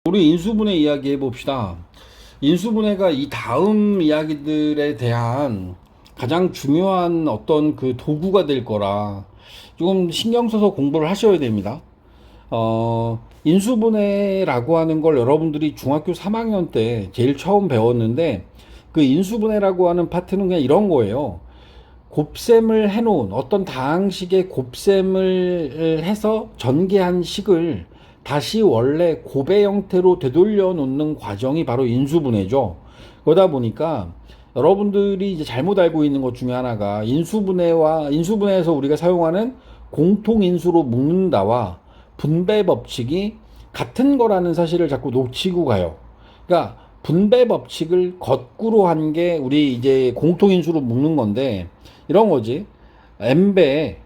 우리 인수분해 이야기 해봅시다. 인수분해가 이 다음 이야기들에 대한 가장 중요한 어떤 그 도구가 될 거라 조금 신경 써서 공부를 하셔야 됩니다. 인수분해라고 하는 걸 여러분들이 중학교 3학년 때 제일 처음 배웠는데, 그 인수분해라고 하는 파트는 그냥 이런 거예요. 곱셈을 해놓은 어떤 다항식의 곱셈을 해서 전개한 식을 다시 원래 곱의 형태로 되돌려 놓는 과정이 바로 인수분해죠. 그러다 보니까 여러분들이 이제 잘못 알고 있는 것 중에 하나가, 인수분해에서 우리가 사용하는 공통인수로 묶는다와 분배 법칙이 같은 거라는 사실을 자꾸 놓치고 가요. 그러니까 분배 법칙을 거꾸로 한 게 우리 이제 공통인수로 묶는 건데, 이런 거지. m배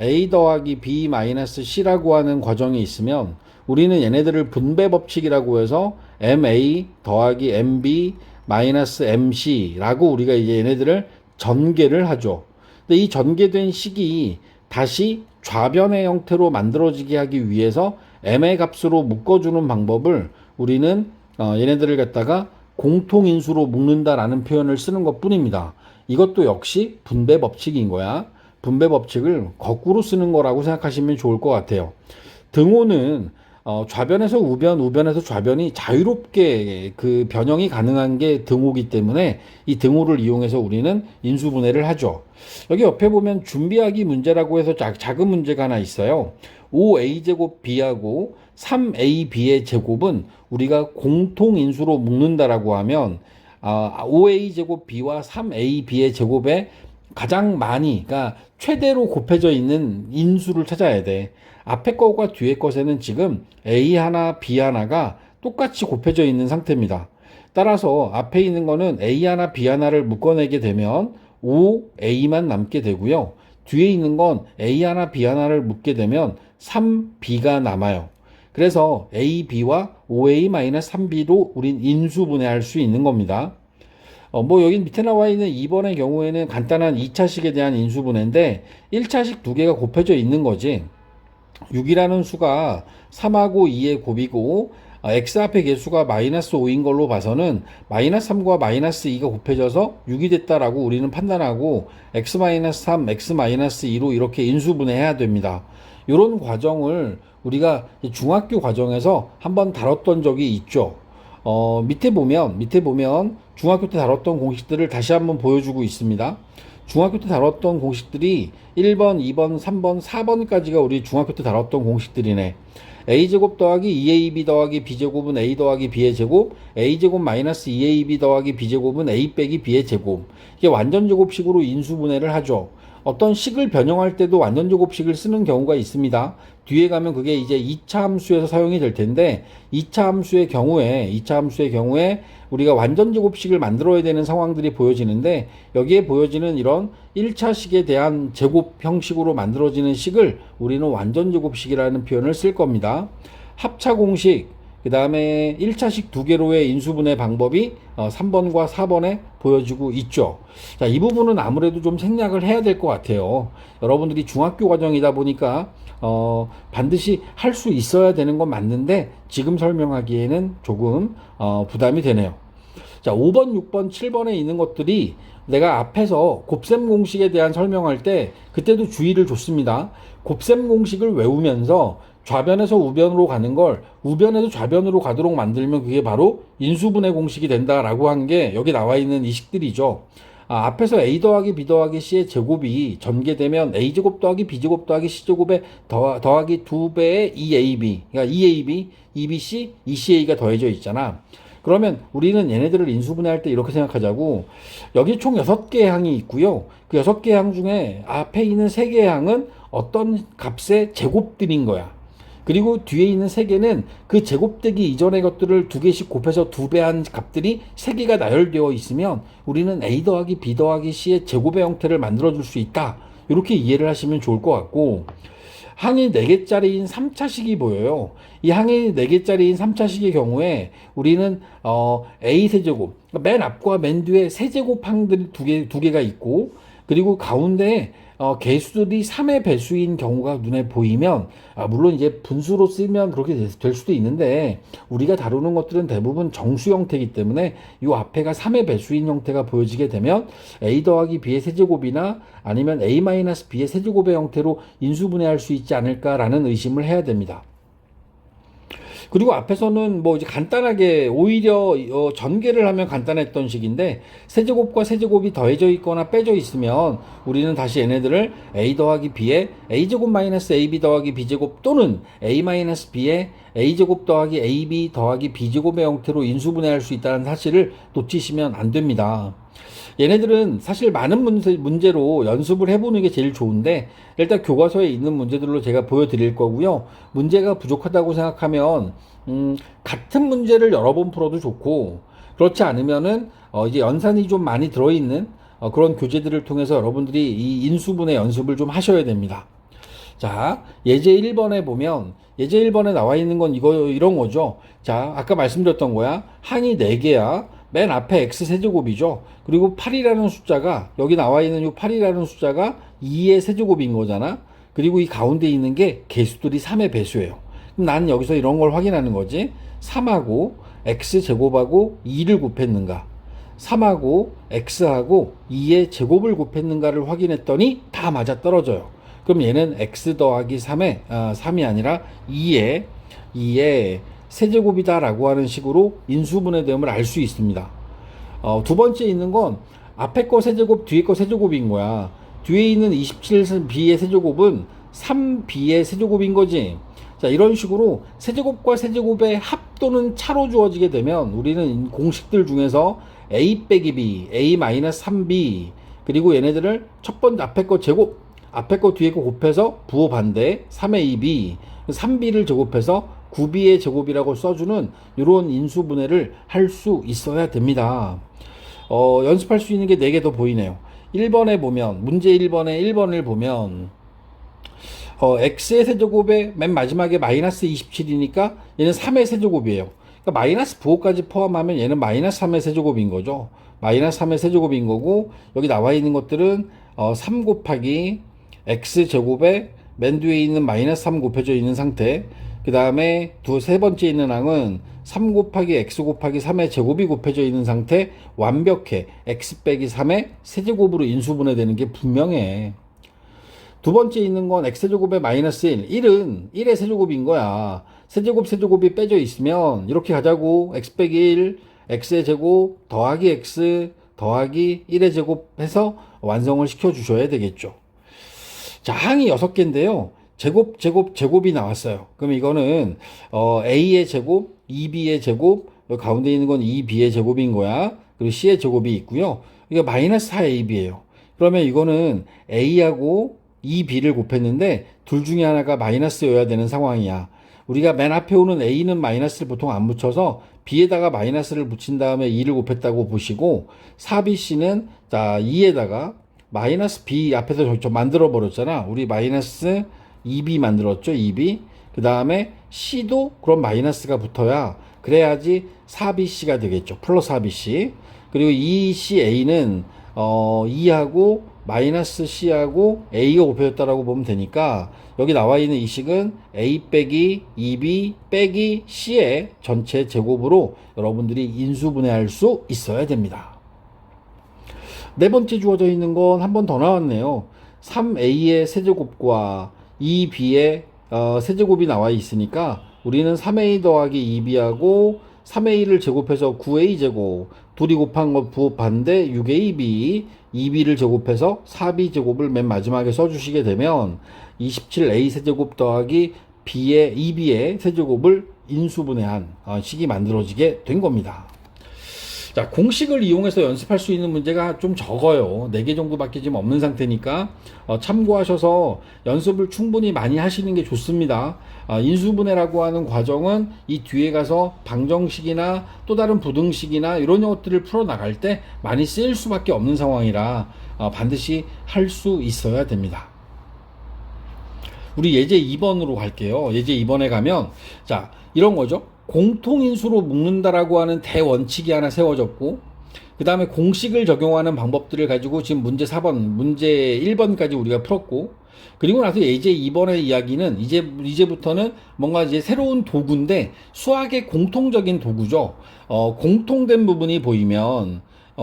a 더하기 b 마이너스 c라고 하는 과정이 있으면 우리는 얘네들을 분배 법칙이라고 해서 ma 더하기 mb 마이너스 mc라고 우리가 이제 얘네들을 전개를 하죠. 근데 이 전개된 식이 다시 좌변의 형태로 만들어지게 하기 위해서 m의 값으로 묶어주는 방법을 우리는 얘네들을 갖다가 공통인수로 묶는다라는 표현을 쓰는 것 뿐입니다. 이것도 역시 분배 법칙인 거야. 분배 법칙을 거꾸로 쓰는 거라고 생각하시면 좋을 것 같아요. 등호는 좌변에서 우변, 우변에서 좌변이 자유롭게 그 변형이 가능한 게 등호기 때문에 이 등호를 이용해서 우리는 인수분해를 하죠. 여기 옆에 보면 준비하기 문제라고 해서 작은 문제가 하나 있어요. 5a제곱 b하고 3ab의 제곱은 우리가 공통인수로 묶는다라고 하면 5a제곱 b와 3ab의 제곱에 가장 많이, 그러니까 최대로 곱해져 있는 인수를 찾아야 돼. 앞에 것과 뒤에 것에는 지금 a 하나, b 하나가 똑같이 곱해져 있는 상태입니다. 따라서 앞에 있는 거는 a 하나, b 하나를 묶어내게 되면 5a만 남게 되고요. 뒤에 있는 건 a 하나, b 하나를 묶게 되면 3b가 남아요. 그래서 a, b와 5a-3b로 우린 인수분해할 수 있는 겁니다. 뭐 여기 밑에 나와 있는 2번의 경우에는 간단한 2차식에 대한 인수분해인데 1차식 두 개가 곱해져 있는 거지. 6이라는 수가 3하고 2의 곱이고 x 앞에 개수가 마이너스 5인 걸로 봐서는 마이너스 3과 마이너스 2가 곱해져서 6이 됐다라고 우리는 판단하고 x-3, x-2로 이렇게 인수분해해야 됩니다. 이런 과정을 우리가 중학교 과정에서 한번 다뤘던 적이 있죠. 밑에 보면 중학교 때 다뤘던 공식들을 다시 한번 보여주고 있습니다. 중학교 때 다뤘던 공식들이 1번, 2번, 3번, 4번까지가 우리 중학교 때 다뤘던 공식들이네. a제곱 더하기 2ab 더하기 b제곱은 a 더하기 b의 제곱, a제곱 마이너스 2ab 더하기 b제곱은 a 빼기 b의 제곱. 이게 완전제곱식으로 인수분해를 하죠. 어떤 식을 변형할 때도 완전제곱식을 쓰는 경우가 있습니다. 뒤에 가면 그게 이제 2차 함수에서 사용이 될 텐데, 2차 함수의 경우에 우리가 완전제곱식을 만들어야 되는 상황들이 보여지는데, 여기에 보여지는 이런 1차식에 대한 제곱 형식으로 만들어지는 식을 우리는 완전제곱식이라는 표현을 쓸 겁니다. 합차공식, 그 다음에 1차식 두 개로의 인수분해 방법이 3번과 4번에 보여지고 있죠. 자, 이 부분은 아무래도 좀 생략을 해야 될 것 같아요. 여러분들이 중학교 과정이다 보니까 반드시 할 수 있어야 되는 건 맞는데 지금 설명하기에는 조금 부담이 되네요. 자, 5번, 6번, 7번에 있는 것들이 내가 앞에서 곱셈 공식에 대한 설명할 때 그때도 주의를 줬습니다. 곱셈 공식을 외우면서 좌변에서 우변으로 가는 걸 우변에서 좌변으로 가도록 만들면 그게 바로 인수분해 공식이 된다라고 한 게 여기 나와 있는 이 식들이죠. 앞에서 a 더하기 b 더하기 c의 제곱이 전개되면 a제곱 더하기 b제곱 더하기 c제곱에 더하기 2배의 2ab, 그러니까 2ab, 2bc, 2ca가 더해져 있잖아. 그러면 우리는 얘네들을 인수분해할 때 이렇게 생각하자고, 여기 총 6개의 항이 있고요. 그 6개의 항 중에 앞에 있는 3개의 항은 어떤 값의 제곱들인 거야. 그리고 뒤에 있는 3개는 그 제곱되기 이전의 것들을 2개씩 곱해서 2배한 값들이 3개가 나열되어 있으면 우리는 a 더하기 b 더하기 c의 제곱의 형태를 만들어줄 수 있다. 이렇게 이해를 하시면 좋을 것 같고, 항이 4개짜리인 3차식이 보여요. 이 항이 4개짜리인 3차식의 경우에 우리는 a 세제곱, 맨 앞과 맨 뒤에 세제곱 항들이 두 개가 있고, 그리고 가운데 개수들이 3의 배수인 경우가 눈에 보이면, 물론 이제 분수로 쓰면 그렇게 될 수도 있는데, 우리가 다루는 것들은 대부분 정수 형태이기 때문에 이 앞에가 3의 배수인 형태가 보여지게 되면 a 더하기 b의 세제곱이나 아니면 a 마이너스 b의 세제곱의 형태로 인수분해할 수 있지 않을까라는 의심을 해야 됩니다. 그리고 앞에서는 뭐 이제 간단하게 오히려 전개를 하면 간단했던 식인데, 세제곱과 세제곱이 더해져 있거나 빼져 있으면 우리는 다시 얘네들을 a 더하기 b의 a제곱 마이너스 ab 더하기 b제곱 또는 a 마이너스 b의 a제곱 더하기 ab 더하기 b제곱의 형태로 인수분해할 수 있다는 사실을 놓치시면 안 됩니다. 얘네들은 사실 많은 문제로 연습을 해보는 게 제일 좋은데, 일단 교과서에 있는 문제들로 제가 보여드릴 거고요. 문제가 부족하다고 생각하면 같은 문제를 여러 번 풀어도 좋고, 그렇지 않으면은 이제 연산이 좀 많이 들어있는 그런 교재들을 통해서 여러분들이 이 인수분해 연습을 좀 하셔야 됩니다. 자, 예제 1번에 보면, 예제 1번에 나와 있는 건 이런 거죠. 자, 아까 말씀드렸던 거야. 항이 4개야. 맨 앞에 x세제곱이죠. 그리고 8이라는 숫자가, 여기 나와 있는 이 8이라는 숫자가 2의 세제곱인 거잖아. 그리고 이 가운데 있는 게 개수들이 3의 배수예요. 그럼 나는 여기서 이런 걸 확인하는 거지. 3하고 x제곱하고 2를 곱했는가, 3하고 x하고 2의 제곱을 곱했는가를 확인했더니 다 맞아 떨어져요. 그럼 얘는 x 더하기 3이 아니라 2의 세제곱이다 라고 하는 식으로 인수분해됨을 알 수 있습니다. 두 번째 있는 건 앞에 거 세제곱 뒤에 거 세제곱인 거야. 뒤에 있는 27b의 세제곱은 3b의 세제곱인 거지. 자, 이런 식으로 세제곱과 세제곱의 합 또는 차로 주어지게 되면 우리는 공식들 중에서 a 빼기 b, a 마이너스 3b, 그리고 얘네들을 첫 번째 앞에 거 제곱, 앞에 거 뒤에 거 곱해서 부호 반대 3a b, 3b를 제곱해서 9b의 제곱이라고 써주는 이런 인수분해를 할 수 있어야 됩니다. 연습할 수 있는 게 4개 더 보이네요. 1번에 보면, 문제 1번을 보면 x의 세제곱에 맨 마지막에 마이너스 27이니까 얘는 3의 세제곱이에요. 그러니까 마이너스 부호까지 포함하면 얘는 마이너스 3의 세제곱인 거죠. 마이너스 3의 세제곱인 거고, 여기 나와 있는 것들은 3 곱하기 x제곱에 맨 뒤에 있는 마이너스 3 곱해져 있는 상태, 그 다음에 세 번째 있는 항은 3 곱하기 x 곱하기 3의 제곱이 곱해져 있는 상태, 완벽해. x 빼기 3의 세제곱으로 인수분해되는 게 분명해. 두 번째 있는 건 x제곱에 마이너스 1. 1은 1의 세제곱인 거야. 세제곱이 빼져 있으면 이렇게 가자고. x 빼기 1, x의 제곱 더하기 x 더하기 1의 제곱 해서 완성을 시켜 주셔야 되겠죠. 자, 항이 6개인데요. 제곱이 나왔어요. 그럼 이거는 a의 제곱, 2b의 제곱, 여기 가운데 있는 건 2b의 제곱인 거야. 그리고 c의 제곱이 있고요. 이거 마이너스 4ab예요. 그러면 이거는 a하고 2b를 곱했는데 둘 중에 하나가 마이너스여야 되는 상황이야. 우리가 맨 앞에 오는 a는 마이너스를 보통 안 붙여서 b에다가 마이너스를 붙인 다음에 2를 곱했다고 보시고, 4bc는 자 2에다가 마이너스 b 앞에서 저 만들어 버렸잖아. 우리 마이너스 2b 만들었죠. 2b. 그 다음에 c도 그럼 마이너스가 붙어야, 그래야지 4bc가 되겠죠. 플러스 4bc. 그리고 2ca는 2하고 마이너스 c하고 a가 곱해졌다라고 보면 되니까, 여기 나와 있는 이 식은 a 빼기 2b 빼기 c의 전체 제곱으로 여러분들이 인수분해할 수 있어야 됩니다. 네 번째 주어져 있는 건 한 번 더 나왔네요. 3a의 세제곱과 2b의 세제곱이 나와 있으니까 우리는 3a 더하기 2b하고 3a를 제곱해서 9a 제곱, 둘이 곱한 거 부호 반대 6ab, 2b를 제곱해서 4b 제곱을 맨 마지막에 써주시게 되면 27a 세제곱 더하기 2b의 세제곱을 인수분해한 식이 만들어지게 된 겁니다. 자, 공식을 이용해서 연습할 수 있는 문제가 좀 적어요. 4개 정도밖에 지금 없는 상태니까 참고하셔서 연습을 충분히 많이 하시는 게 좋습니다. 인수분해라고 하는 과정은 이 뒤에 가서 방정식이나 또 다른 부등식이나 이런 것들을 풀어나갈 때 많이 쓰일 수밖에 없는 상황이라 반드시 할 수 있어야 됩니다. 우리 예제 2번으로 갈게요. 예제 2번에 가면 자, 이런 거죠. 공통인수로 묶는다라고 하는 대원칙이 하나 세워졌고, 그 다음에 공식을 적용하는 방법들을 가지고 지금 문제 4번, 문제 1번까지 우리가 풀었고, 그리고 나서 이제 이번의 이야기는 이제부터는 뭔가 이제 새로운 도구인데 수학의 공통적인 도구죠. 공통된 부분이 보이면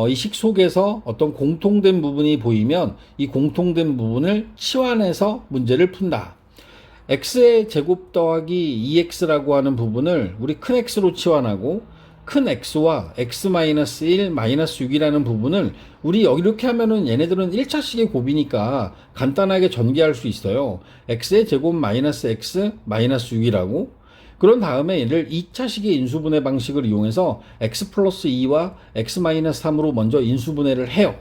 이 식 속에서 어떤 공통된 부분이 보이면 이 공통된 부분을 치환해서 문제를 푼다. x의 제곱 더하기 2x라고 하는 부분을 우리 큰 x로 치환하고 큰 x와 x-1, -6이라는 부분을 우리 이렇게 하면은 얘네들은 1차식의 곱이니까 간단하게 전개할 수 있어요. x의 제곱 -x, -6이라고. 그런 다음에 얘를 2차식의 인수분해 방식을 이용해서 x 플러스 2와 x-3으로 먼저 인수분해를 해요.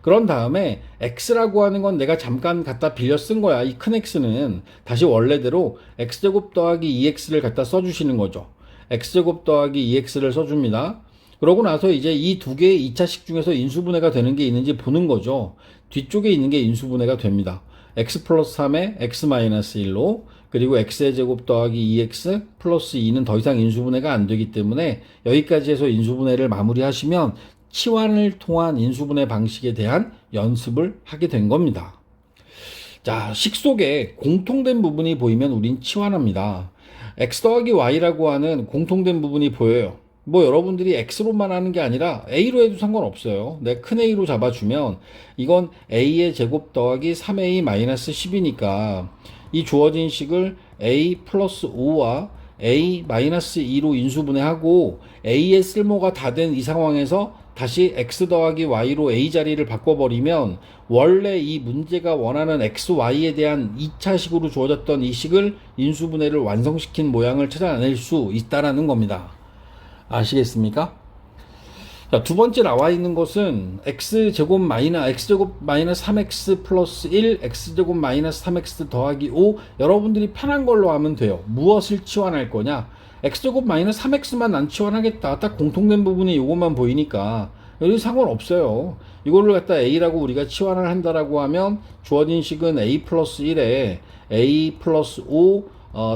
그런 다음에 x라고 하는 건 내가 잠깐 갖다 빌려 쓴 거야. 이 큰 x는 다시 원래대로 x제곱 더하기 2x를 갖다 써주시는 거죠. x제곱 더하기 2x를 써줍니다. 그러고 나서 이제 이 두 개의 2차식 중에서 인수분해가 되는 게 있는지 보는 거죠. 뒤쪽에 있는 게 인수분해가 됩니다. x 플러스 3에 x 마이너스 1로, 그리고 x의 제곱 더하기 2x 플러스 2는 더 이상 인수분해가 안 되기 때문에 여기까지 해서 인수분해를 마무리하시면 치환을 통한 인수분해 방식에 대한 연습을 하게 된 겁니다. 자, 식 속에 공통된 부분이 보이면 우린 치환합니다. x 더하기 y라고 하는 공통된 부분이 보여요. 뭐 여러분들이 x로만 하는 게 아니라 a로 해도 상관없어요. 내가 큰 a로 잡아주면 이건 a의 제곱 더하기 3a 마이너스 10이니까 이 주어진 식을 a 플러스 5와 a 마이너스 2로 인수분해하고 a의 쓸모가 다 된 이 상황에서 다시 x 더하기 y로 a 자리를 바꿔버리면 원래 이 문제가 원하는 x, y에 대한 2차식으로 주어졌던 이 식을 인수분해를 완성시킨 모양을 찾아낼 수 있다라는 겁니다. 아시겠습니까? 자, 두 번째 나와 있는 것은 x제곱 마이너스 3x 플러스 1, x제곱 마이너스 3x 더하기 5. 여러분들이 편한 걸로 하면 돼요. 무엇을 치환할 거냐? x제곱 마이너스 3x만 안 치환하겠다. 딱 공통된 부분이 이것만 보이니까 여기 상관없어요. 이거를 갖다 a라고 우리가 치환을 한다라고 하면 주어진 식은 a 플러스 1에 a 플러스 5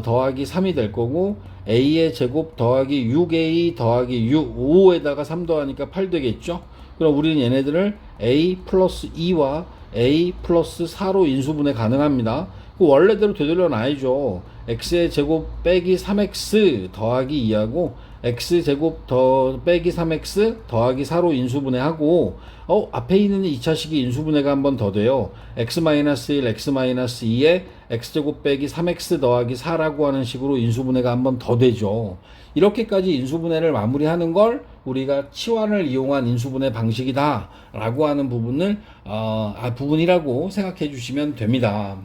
더하기 3이 될 거고, a의 제곱 더하기 6a 더하기 6, 5에다가 3 더하니까 8 되겠죠? 그럼 우리는 얘네들을 a 플러스 2와 a 플러스 4로 인수분해 가능합니다. 그 원래대로 되돌려 놔야죠. x의 제곱 빼기 3x 더하기 2하고 x제곱 더 빼기 3x 더하기 4로 인수분해하고, 앞에 있는 2차식이 인수분해가 한 번 더 돼요. x-1, x-2에 x제곱 빼기 3x 더하기 4라고 하는 식으로 인수분해가 한 번 더 되죠. 이렇게까지 인수분해를 마무리하는 걸 우리가 치환을 이용한 인수분해 방식이다 라고 하는 부분이라고 생각해 주시면 됩니다.